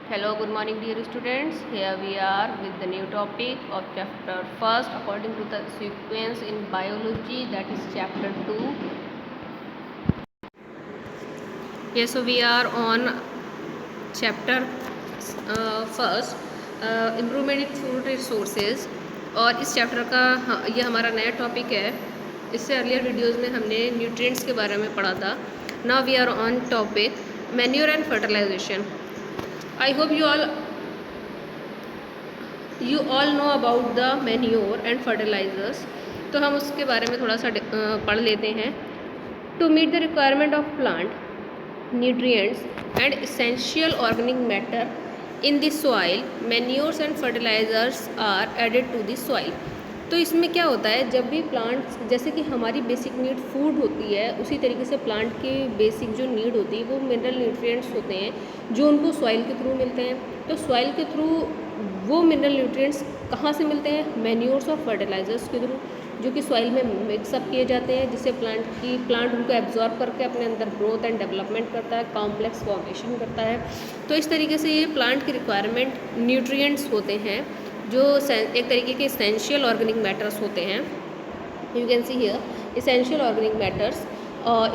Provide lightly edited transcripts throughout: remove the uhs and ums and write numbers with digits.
Hello, good morning dear students. Here we are with the new topic of chapter first according to the sequence in biology, that is chapter 2. Yes, so we are on chapter first, improvement in food resources, और इस chapter का ये हमारा नया topic है. इससे earlier videos में हमने न्यूट्रिएंट्स के बारे में पढ़ा था. Now we are on topic manure and fertilization. I hope you all know about the manure and fertilizers. तो हम उसके बारे में थोड़ा सा पढ़ लेते हैं. To meet the requirement of plant nutrients and essential organic matter in the soil, manures and fertilizers are added to the soil. तो इसमें क्या होता है, जब भी प्लांट्स, जैसे कि हमारी बेसिक नीड फूड होती है, उसी तरीके से प्लांट की बेसिक जो नीड होती है वो मिनरल न्यूट्रिएंट्स होते हैं जो उनको सॉइल के थ्रू मिलते हैं. तो सॉइल के थ्रू वो मिनरल न्यूट्रिएंट्स कहाँ से मिलते हैं? मैन्योर्स और फर्टिलाइजर्स के थ्रू, जो कि सॉइल में मिक्सअप किए जाते हैं, जिससे प्लांट उनको एब्जॉर्ब करके अपने अंदर ग्रोथ एंड डेवलपमेंट करता है, कॉम्प्लेक्स फॉर्मेशन करता है. तो इस तरीके से ये प्लांट की रिक्वायरमेंट न्यूट्रिएंट्स होते हैं जो एक तरीके के इसेंशियल ऑर्गेनिक मैटर्स होते हैं. You can see here essential organic matters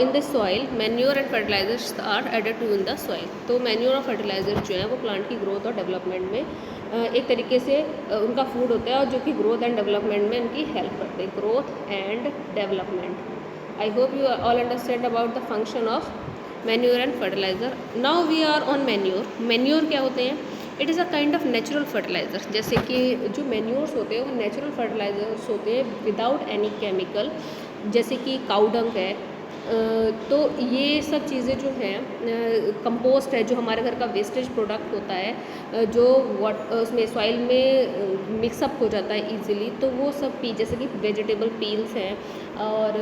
in the soil. Manure and fertilizers are added to in the soil. तो मैन्योर और फर्टिलाइजर जो है वो प्लांट की ग्रोथ और डेवलपमेंट में एक तरीके से उनका फूड होता है, और जो कि ग्रोथ एंड डेवलपमेंट में उनकी हेल्प करते हैं. Growth and development. I hope you all understand about the function of manure and fertilizer. Now we are on manure. Manure क्या होते हैं? It is a kind of natural fertilizer. जैसे कि जो मैन्योर्स होते हैं वो नेचुरल फर्टिलाइजर्स होते हैं विदाउट एनी केमिकल. जैसे कि काऊ डंग है, तो ये सब चीज़ें जो हैं, कंपोस्ट है जो हमारे घर का वेस्टेज प्रोडक्ट होता है, जो उसमें सॉइल में मिक्सअप हो जाता है इजीली, तो वो सब जैसे कि वेजिटेबल पील्स हैं और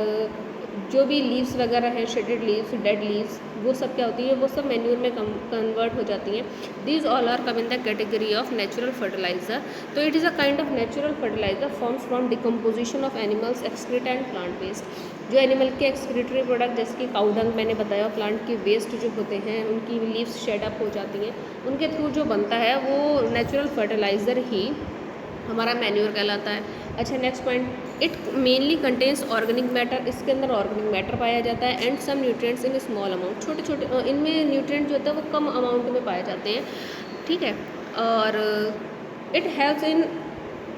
जो भी लीव्स वगैरह हैं, शेडेड लीव्स, डेड लीव्स, वो सब क्या होती है, वो सब मैन्यूर में कन्वर्ट हो जाती हैं. These all are come in the category of natural fertiliser. तो it is a kind of natural fertiliser forms from decomposition of animals excrete and plant waste. जो एनिमल के एक्सक्रीटरी प्रोडक्ट, जैसे कि काऊ डंग मैंने बताया, प्लांट के वेस्ट जो होते हैं, उनकी लीव्स शेड अप हो जाती हैं, उनके थ्रू जो बनता है वो नेचुरल फर्टिलाइज़र ही हमारा मैन्योर कहलाता है. अच्छा, next point, it mainly contains organic matter. इसके अंदर ऑर्गेनिक मैटर पाया जाता है and some nutrients in small amount. छोटे छोटे इनमें न्यूट्रिएंट जो होता है वो कम अमाउंट में पाए जाते हैं. ठीक है. और it helps in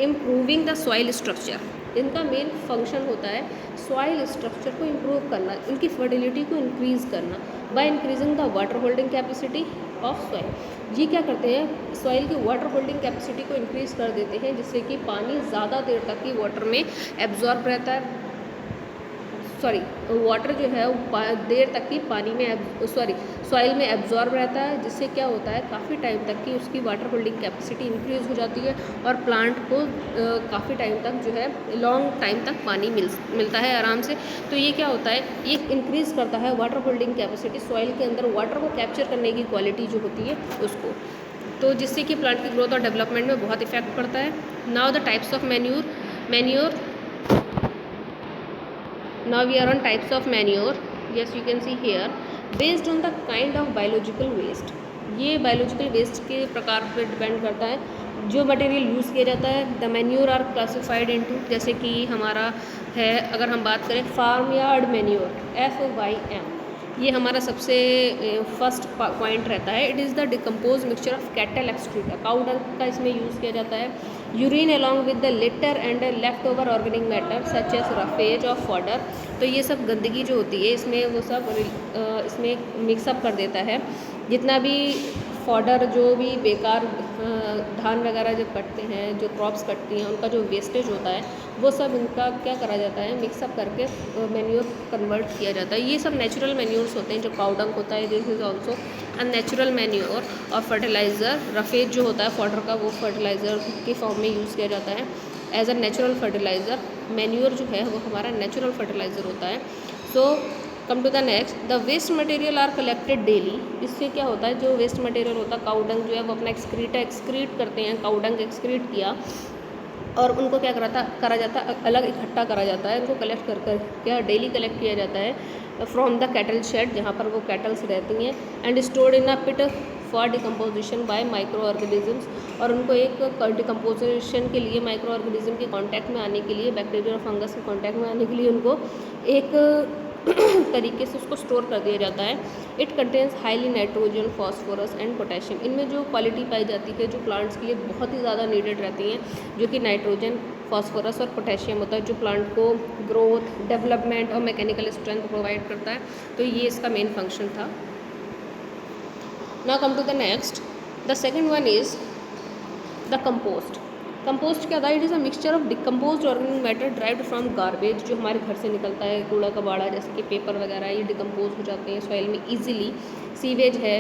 improving the soil structure. इनका मेन फंक्शन होता है सॉइल स्ट्रक्चर को इम्प्रूव करना, इनकी फर्टिलिटी को इंक्रीज़ करना by increasing the water holding capacity of soil. ये क्या करते हैं, सॉइल की वाटर होल्डिंग कैपेसिटी को इंक्रीज़ कर देते हैं, जिससे कि पानी ज़्यादा देर तक की वाटर में एब्जॉर्ब रहता है. वाटर जो है वो देर तक की पानी में सॉइल में एब्जॉर्ब रहता है, जिससे क्या होता है, काफ़ी टाइम तक की उसकी वाटर होल्डिंग कैपेसिटी इंक्रीज़ हो जाती है और प्लांट को काफ़ी टाइम तक जो है, लॉन्ग टाइम तक पानी मिलता है आराम से. तो ये क्या होता है, ये इंक्रीज़ करता है वाटर होल्डिंग कैपेसिटी, सॉइल के अंदर वाटर को कैप्चर करने की क्वालिटी जो होती है उसको, तो जिससे कि प्लांट की ग्रोथ और डेवलपमेंट में बहुत इफेक्ट पड़ता है. Now the types of manure. Now we are on types of manure. Yes, you can see here. Based on the kind of biological waste. ये बायोलॉजिकल वेस्ट के प्रकार पर डिपेंड करता है जो मटेरियल यूज़ किया जाता है. The manure are classified into, जैसे कि हमारा है, अगर हम बात करें फार्म यार्ड मैन्योर, FYM, ये हमारा सबसे फर्स्ट पॉइंट रहता है. It is the decompose mixture of cattle excreta. Cow dung का इसमें यूज़ किया जाता है. Urine along with the litter and left over organic matter such as roughage of fodder. तो ये सब गंदगी जो होती है इसमें वो सब इसमें मिक्सअप कर देता है. जितना भी फॉडर, जो भी बेकार धान वगैरह जब कटते हैं, जो क्रॉप्स कटती हैं, उनका जो वेस्टेज होता है वो सब इनका क्या करा जाता है, मिक्सअप करके मैन्योर कन्वर्ट किया जाता है. ये सब नेचुरल मैन्योर्स होते हैं. जो काऊ डंग होता है, this is also a natural manure. और फर्टिलाइज़र, रफेज जो होता है फॉडर का, वो फर्टिलाइज़र के फॉर्म में यूज़ किया जाता है as a natural fertiliser. Manure जो है वो हमारा नेचुरल फर्टिलाइज़र होता है. So come to the next, the waste material are collected daily. इससे क्या होता है, जो वेस्ट मटेरियल होता है, काऊ डंग जो है वो अपना एक्सक्रीट करते हैं. काऊ डंग एक्सक्रीट किया और उनको क्या करा जाता है, अलग इकट्ठा करा जाता है. उनको कलेक्ट कर क्या डेली कलेक्ट किया जाता है फ्रॉम द कैटल शेड, जहाँ पर वो कैटल्स रहती हैं, and stored in a pit for decomposition by micro organisms, और उनको एक डिकम्पोजिशन के लिए माइक्रो ऑर्गेनिज्म के कांटेक्ट में आने के लिए, बैक्टीरिया और फंगस के कांटेक्ट में आने के लिए उनको एक तरीके से उसको स्टोर कर दिया जाता है। It contains highly nitrogen, phosphorus and potassium. इनमें जो क्वालिटी पाई जाती है जो प्लांट्स के लिए बहुत ही ज़्यादा नीडेड रहती हैं, जो कि नाइट्रोजन, फॉस्फोरस और पोटेशियम होता है, जो प्लांट को ग्रोथ, डेवलपमेंट और मैकेनिकल स्ट्रेंथ प्रोवाइड करता है। तो ये इसका मेन फंक्शन था। Now come to the next, the second one is the compost. Compost क्या था? It is a mixture of decomposed organic matter derived from garbage, जो हमारे घर से निकलता है, कूड़ा कबाड़ा जैसे कि पेपर वगैरह, ये डिकम्पोज हो जाते हैं सॉइल में ईजिली। सीवेज है,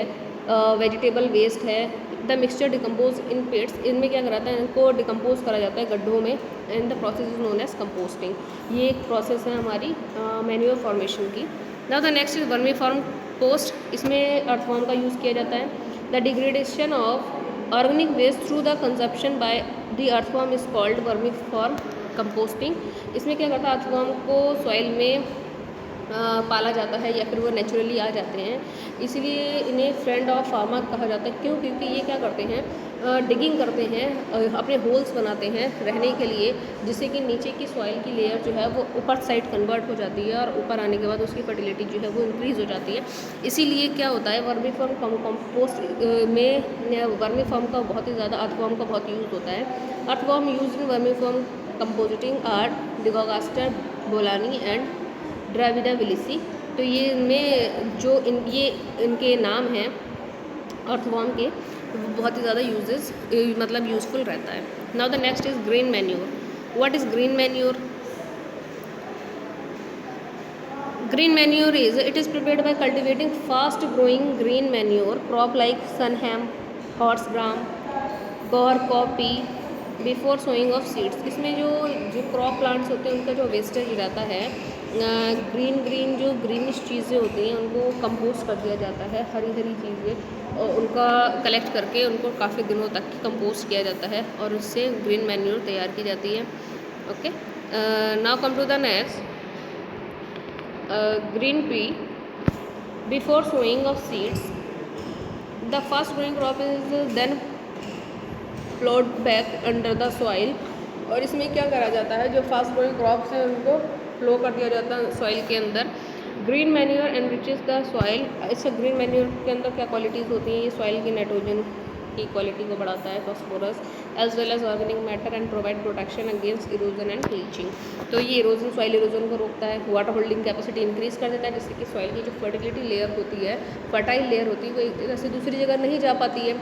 वेजिटेबल वेस्ट है। द मिक्सचर डिकम्पोज इन पिट्स, इनमें क्या कराता है, इनको डिकम्पोज करा जाता है गड्ढों में, and the process is known as composting. ये एक प्रोसेस है हमारी मैन्योर फॉर्मेशन की। Now the next is vermicompost. इसमें अर्थवॉर्म का यूज़ किया जाता है। The degradation of organic waste through the consumption by the earthworm is called vermicomposting. इसमें क्या करता है, अर्थवॉर्म को सॉइल में पाला जाता है या फिर वो नेचुरली आ जाते हैं, इसलिए इन्हें फ्रेंड ऑफ फार्मर कहा जाता है। क्यों? क्योंकि ये क्या करते हैं, डिगिंग करते हैं, अपने होल्स बनाते हैं रहने के लिए, जिससे कि नीचे की सॉइल की लेयर जो है वो ऊपर साइड कन्वर्ट हो जाती है, और ऊपर आने के बाद उसकी फर्टिलिटी जो है वो इंक्रीज़ हो जाती है। इसीलिए क्या होता है, वर्मी फॉर्म कंपोस्ट में वर्मी फॉर्म का बहुत ही ज़्यादा, अर्थवॉर्म का बहुत यूज़ होता है। Earthworm use in vermi form compositing are Dichogaster, bolaui and Drawida willsi. तो ये इनमें जो ये इनके नाम हैं अर्थवॉर्म के, बहुत ही ज़्यादा यूजेस मतलब यूज़फुल रहता है। Now the next is green manure. What is green manure? Green manure is, it is prepared by cultivating fast growing green manure crop like sunhemp, horse gram, guar, cowpea before sowing of seeds. इसमें जो crop plants होते हैं उनका जो wastage रहता है, green जो greenish चीज़ें होती हैं उनको कंपोस्ट कर दिया जाता है, हरी हरी चीज़ें, और उनका कलेक्ट करके उनको काफ़ी दिनों तक कंपोस्ट किया जाता है, और उससे ग्रीन मैन्योर तैयार की जाती है। Okay, now come to the next, green pea before sowing of seeds. The first growing crop is then ploughed back under the soil. और इसमें क्या करा जाता है, जो फास्ट ग्रोइंग क्रॉप्स हैं उनको फ्लो कर दिया जाता है सॉइल के अंदर। Green manure enriches the soil. इससे ग्रीन मैन्योर के अंदर क्या क्वालिटीज़ होती हैं, ये सॉइल की नाइट्रोजन की क्वालिटी को बढ़ाता है, phosphorus as well as organic matter, and provide protection against erosion and leaching. तो ये इरोजन, सॉइल इरोजन को रोकता है, वाटर होल्डिंग कैपेसिटी इंक्रीज कर देता है, जिससे कि सॉइल की जो फर्टिलिटी लेयर होती है, फर्टाइल लेयर होती है, वो एक जगह से दूसरी जगह नहीं जा पाती है।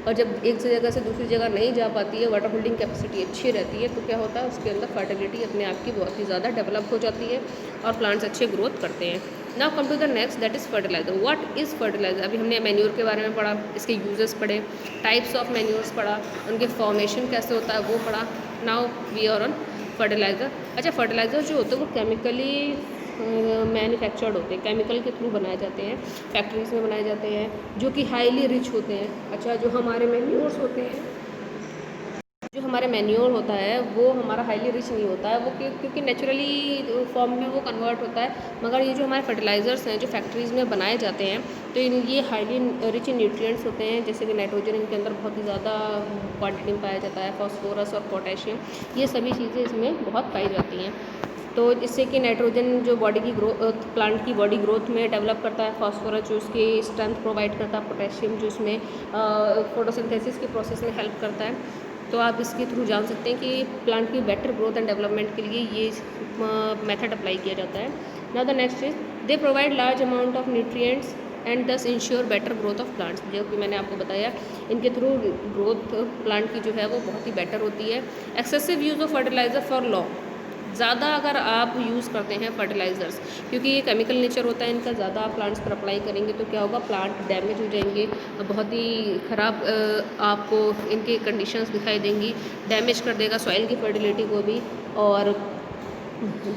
और जब एक जगह से दूसरी जगह नहीं जा पाती है, वाटर होल्डिंग कैपेसिटी अच्छी रहती है, तो क्या होता है, उसके अंदर फर्टिलिटी अपने आप की बहुत ही ज़्यादा डेवलप हो जाती है और प्लांट्स अच्छे ग्रोथ करते हैं। Now come to the next, that is fertiliser. What is fertiliser? अभी हमने मैन्योर के बारे में पढ़ा, इसके यूजेस पढ़े, टाइप्स ऑफ मैन्योर्स पढ़ा, उनके फॉर्मेशन कैसे होता है वो पढ़ा। Now we are on fertiliser. अच्छा, फर्टिलाइज़र जो होते हैं वो केमिकली मैन्युफैक्चर्ड होते हैं, केमिकल के थ्रू बनाए जाते हैं, फैक्ट्रीज में बनाए जाते हैं, जो कि हाईली रिच होते हैं। अच्छा, जो हमारे मैन्योर्स होते हैं, जो हमारे मैन्योर होता है वो हमारा हाईली रिच नहीं होता है, वो क्योंकि नेचुरली फॉर्म में वो कन्वर्ट होता है। मगर ये जो हमारे फर्टिलाइज़र्स हैं जो फैक्ट्रीज़ में बनाए जाते हैं, तो ये हाईली रिच इन न्यूट्रिएंट्स होते हैं, जैसे कि नाइट्रोजन इनके अंदर बहुत ही ज़्यादा क्वांटिटी में पाया जाता है, फॉस्फोरस और पोटेशियम, ये सभी चीज़ें इसमें बहुत पाई जाती हैं। तो इससे कि नाइट्रोजन जो बॉडी की ग्रोथ, प्लांट की बॉडी ग्रोथ में डेवलप करता है, फॉस्फोरस जो उसकी स्ट्रेंथ प्रोवाइड करता है, पोटेशियम जो इसमें फोटोसिंथेसिस की प्रोसेस में हेल्प करता है। तो आप इसके थ्रू जान सकते हैं कि प्लांट की बेटर ग्रोथ एंड डेवलपमेंट के लिए ये मेथड अप्लाई किया जाता है। Now the next is, they provide large amount of nutrients and thus ensure better growth of plants. जो कि मैंने आपको बताया, इनके थ्रू ग्रोथ प्लांट की जो है वो बहुत ही बेटर होती है। Excessive use of fertiliser for long, ज़्यादा अगर आप यूज़ करते हैं फर्टिलाइज़र्स, क्योंकि ये केमिकल नेचर होता है इनका, ज़्यादा आप प्लांट्स पर अप्लाई करेंगे तो क्या होगा, प्लांट डैमेज हो जाएंगे, बहुत ही ख़राब आपको इनकी कंडीशंस दिखाई देंगी, डैमेज कर देगा सॉइल की फर्टिलिटी को भी, और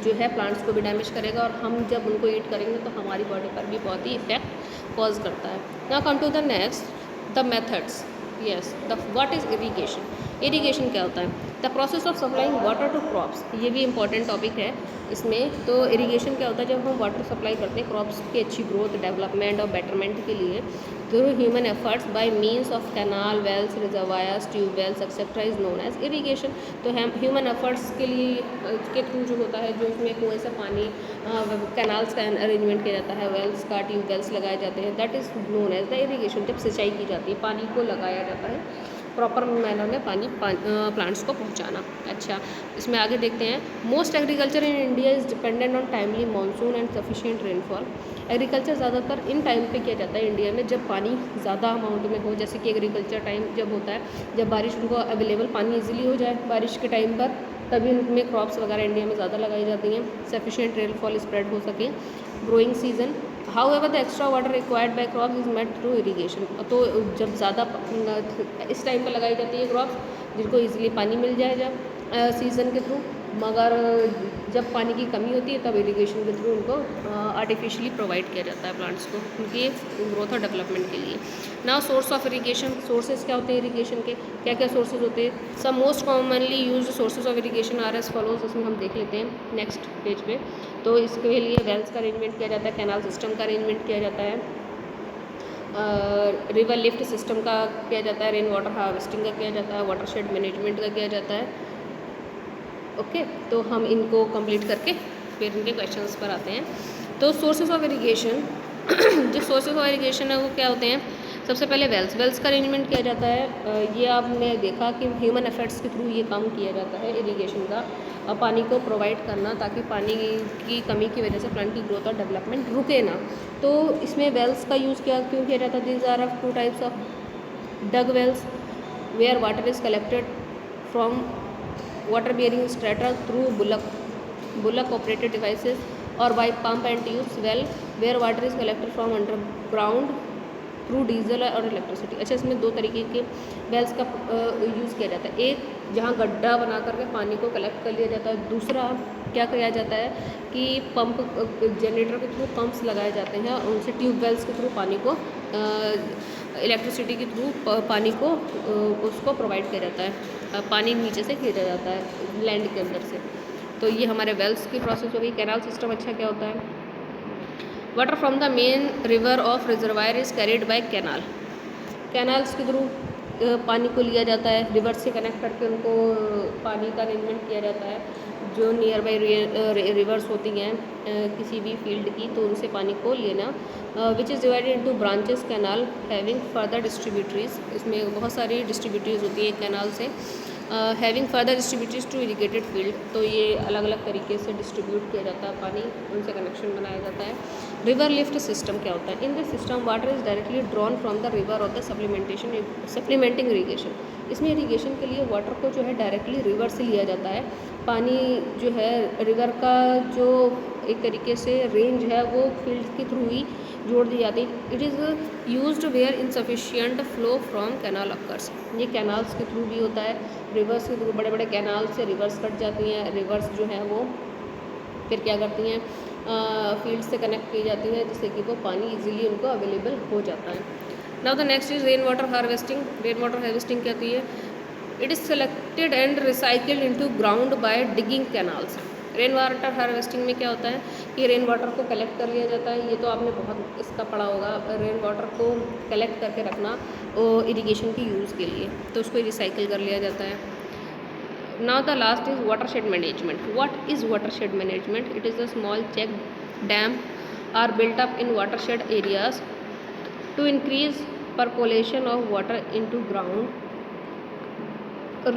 जो है प्लांट्स को भी डैमेज करेगा, और हम जब उनको ईट करेंगे तो हमारी बॉडी पर भी बहुत ही इफेक्ट कॉज करता है। Now come to the next, the methods. Yes, the what is irrigation. Irrigation क्या होता है? The process of supplying water to crops, ये भी इंपॉर्टेंट टॉपिक है इसमें। तो इरिगेशन क्या होता है? जब हम वाटर सप्लाई करते हैं क्रॉप्स की अच्छी ग्रोथ, डेवलपमेंट और बेटरमेंट के लिए through human efforts by means of canal, wells, reservoirs, tubewells etcetera is known as irrigation. तो हम ह्यूमन एफर्ट्स के लिए के थ्रू जो होता है, जो उसमें कुएं से पानी, कैनाल्स का अरेंजमेंट किया जाता है, वेल्स का, ट्यूबवेल्स लगाए जाते हैं, that is known as the irrigation. जब सिंचाई की जाती है, पानी को लगाया जाता है प्रॉपर मैनर में, प्लांट्स को पहुंचाना। अच्छा, इसमें आगे देखते हैं। Most agriculture in India is dependent on timely monsoon and sufficient rainfall. Agriculture ज़्यादातर इन टाइम पे किया जाता है इंडिया में जब पानी ज़्यादा अमाउंट में हो, जैसे कि एग्रीकल्चर टाइम जब होता है जब बारिश उनको अवेलेबल पानी ईजिली हो जाए बारिश के टाइम पर, तभी उनमें क्रॉप्स वगैरह इंडिया में ज़्यादा लगाई जाती हैं, सफिशिएंट रेनफॉल स्प्रेड हो सके। Growing season, however the extra water required by crop is met through irrigation. तो जब ज़्यादा इस टाइम पर लगाई जाती है क्रॉप्स जिनको इजीली पानी मिल जाए जब सीज़न के थ्रू, मगर जब पानी की कमी होती है तब इरिगेशन के थ्रू उनको आर्टिफिशियली प्रोवाइड किया जाता है प्लांट्स को, उनकी ग्रोथ और डेवलपमेंट के लिए। Now source of irrigation, sources क्या होते हैं इरिगेशन के, क्या क्या सोर्सेज होते हैं? सब most commonly used sources of irrigation R S follows, इसमें हम देख लेते हैं नेक्स्ट पेज पे। तो इसके लिए वेल्स का अरेंजमेंट किया जाता है, कैनाल सिस्टम का अरेंजमेंट किया जाता है, रिवर लिफ्ट सिस्टम का किया जाता है, रेन वाटर हार्वेस्टिंग का किया जाता है, वाटर शेड मैनेजमेंट का किया जाता है। ओके, तो हम इनको कंप्लीट करके फिर इनके क्वेश्चंस पर आते हैं। तो सोर्सेज ऑफ इरिगेशन जो सोर्सेज ऑफ इरिगेशन है वो क्या होते हैं? सबसे पहले वेल्स का अरेंजमेंट किया जाता है। ये आपने देखा कि ह्यूमन एफर्ट्स के थ्रू ये काम किया जाता है इरिगेशन का, पानी को प्रोवाइड करना ताकि पानी की कमी की वजह से प्लांट की ग्रोथ और डेवलपमेंट रुके ना। तो इसमें वेल्स का यूज़ क्यों किया जाता है? These are of two types of dug wells where water is collected from water bearing strata through bullock operated devices or by pump and tubes well where water is collected from underground through diesel और electricity. अच्छा, इसमें दो तरीके के Wales का use किया जाता है। एक जहाँ गड्ढा बना करके पानी को कलेक्ट कर लिया जाता है, दूसरा क्या किया जाता है कि पंप, जनरेटर के थ्रू पंप्स लगाए जाते हैं और उनसे ट्यूबवेल्स के थ्रू पानी को, इलेक्ट्रिसिटी के थ्रू पानी को उसको प्रोवाइड किया जाता है, पानी नीचे से खींचा जाता है लैंड के अंदर से। तो ये हमारे वेल्स की प्रोसेस हो गई। कैनाल सिस्टम अच्छा क्या होता है? Water from the main river of reservoir is carried by canal. Canals के थ्रू पानी को लिया जाता है, रिवर से कनेक्ट करके उनको पानी का अरेंजमेंट किया जाता है। जो नियर बाई रिवर्स होती हैं किसी भी फील्ड की, तो उनसे पानी को लेना, which is divided into branches canal having further distributaries. इसमें बहुत सारी डिस्ट्रीब्यूटरीज होती है कैनाल से, having further distributaries to irrigated field. तो ये अलग अलग तरीके से डिस्ट्रीब्यूट किया जाता है पानी, उनसे कनेक्शन बनाया जाता है। रिवर लिफ्ट सिस्टम क्या होता है? In this system water is directly drawn from the river of the supplementing irrigation. इसमें इरीगेशन के लिए वाटर को जो है डायरेक्टली रिवर से लिया जाता है। पानी जो है रिवर का जो एक तरीके से रेंज है वो फील्ड के थ्रू ही जोड़ दी जाती है। It is used where insufficient flow from canal occurs. ये कैनाल्स के थ्रू भी होता है, रिवर्स के थ्रू, बड़े बड़े कैनाल से रिवर्स कट जाती हैं, रिवर्स जो है वो फिर क्या करती हैं, फील्ड से कनेक्ट की जाती हैं जिससे कि वो पानी इजीली उनको अवेलेबल हो जाता है। Now the next is rain water harvesting. Rain water harvesting क्या होती है? It is selected and recycled into ground by digging canals. Rain water harvesting में क्या होता है कि रेन वाटर को कलेक्ट कर लिया जाता है। ये तो आपने बहुत इसका पढ़ा होगा, रेन वाटर को कलेक्ट करके रखना इरिगेशन की यूज़ के लिए, तो उसको रिसाइकिल कर लिया जाता है। Now the last is watershed management. What is watershed management? It is a small check dam are built up in watershed areas to increase percolation of water into ground,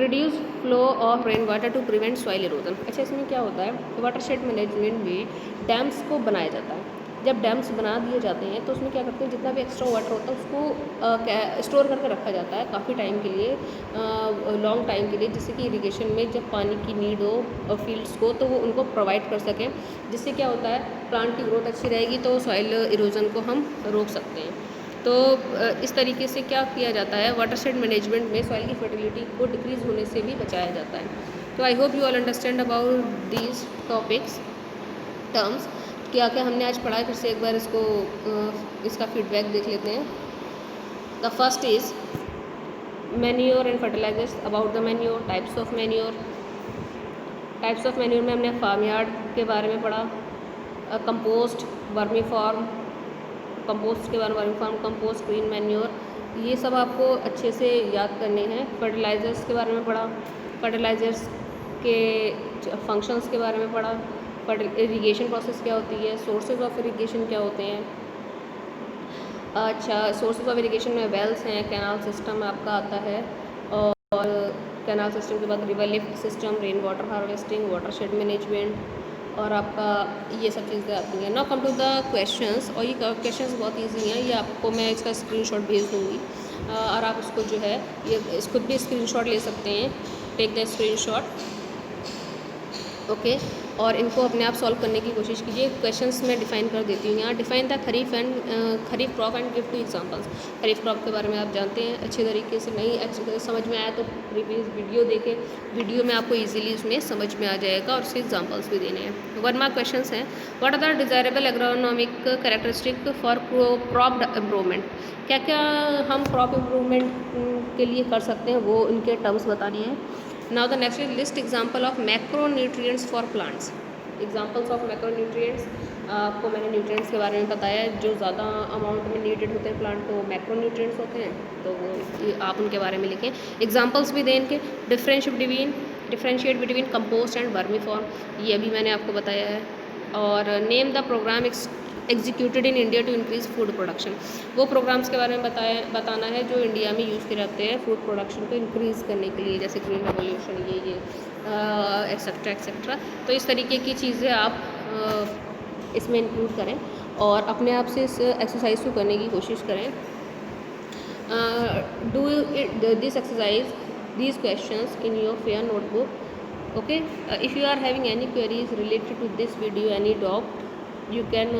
reduce flow of rainwater to prevent soil erosion. अच्छा, इसमें क्या होता है? Watershed management में dams को बनाया जाता है। जब डैम्स बना दिए जाते हैं तो उसमें क्या करते हैं, जितना भी एक्स्ट्रा वाटर होता है उसको स्टोर करके रखा जाता है काफ़ी टाइम के लिए, लॉन्ग टाइम के लिए, जिससे कि इरिगेशन में जब पानी की नीड हो फील्ड्स को तो वो उनको प्रोवाइड कर सकें। जिससे क्या होता है, प्लांट की ग्रोथ अच्छी रहेगी तो सॉइल इरोजन को हम रोक सकते हैं। तो इस तरीके से क्या किया जाता है, वाटरशेड मैनेजमेंट में सॉइल की फर्टिलिटी को डिक्रीज़ होने से भी बचाया जाता है। तो आई hope you all understand about these topics terms. क्या क्या हमने आज पढ़ा है, फिर से एक बार इसका फीडबैक देख लेते हैं। The first is manure and fertilisers, about the manure, types of manure. Types of manure में हमने फार्म यार्ड के बारे में पढ़ा, कंपोस्ट, वर्मी फॉर्म, कंपोस्ट के बारे में, vermi form, compost, green manure, ये सब आपको अच्छे से याद करने हैं। फर्टिलाइज़र्स के बारे में पढ़ा, फर्टिलाइज़र्स के फंक्शंस के बारे में पढ़ा, इरिगेशन प्रोसेस क्या होती है, सोर्सेज ऑफ इरिगेशन क्या होते हैं। अच्छा, सोर्सेज ऑफ इरिगेशन में वेल्स हैं, कैनाल सिस्टम आपका आता है, और कैनाल सिस्टम के बाद river lift system, rain water harvesting, watershed management, और आपका ये सब चीज़ें आती हैं। Now come to the questions, और ये क्वेश्चंस बहुत इजी हैं, ये आपको मैं इसका स्क्रीनशॉट भेज दूँगी, और आप इसको जो है ये इसको भी स्क्रीनशॉट ले सकते हैं, टेक द स्क्रीनशॉट, ओके। और इनको अपने आप सॉल्व करने की कोशिश कीजिए। क्वेश्चंस मैं डिफ़ाइन कर देती हूँ यहाँ। Define the kharif crop and give to examples. Kharif crop के बारे में आप जानते हैं अच्छे तरीके से, नहीं अच्छे समझ में आया तो प्रीवियस वीडियो देखें, वीडियो में आपको इजीली उसमें समझ में आ जाएगा, और उसके एग्जांपल्स भी देने हैं। 1 मार्क क्वेश्चंस हैं। What are the desirable agronomic characteristic for crop improvement. क्या क्या हम क्रॉप इम्प्रूवमेंट के लिए कर सकते हैं, वो उनके टर्म्स बताने हैं। Now the next is list example of macronutrients for plants. Examples of macronutrients, आपको मैंने न्यूट्रिएंट्स के बारे में बताया है, जो ज़्यादा अमाउंट में नीडेड होते हैं प्लांट को मैक्रोन्यूट्रिएंट्स होते हैं, तो वो आप उनके बारे में लिखें। एग्जाम्पल्स भी दें इनके। डिफरेंशिएट बिटवीन कंपोस्ट एंड वर्मी फॉर्म, ये अभी मैंने आपको बताया है। और name the programme executed in India to increase food production, वो प्रोग्राम्स के बारे में बताना है जो इंडिया में यूज़ किए जाते हैं फूड प्रोडक्शन को इंक्रीज़ करने के लिए, जैसे ग्रीन रेवोल्यूशन, ये एक्सेट्रा एक्सेट्रा। तो इस तरीके की चीज़ें आप इसमें इंक्लूड करें, और अपने आप से इस एक्सरसाइज को करने की कोशिश करें। Do this exercise, these questions in your fair notebook, okay. If you are having any queries related to this video, any doubt, you can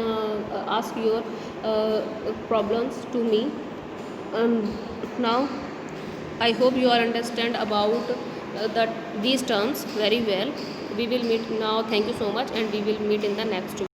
ask your problems to me. Now I hope you are understand about these terms very well. We will meet now. Thank you so much, and we will meet in the next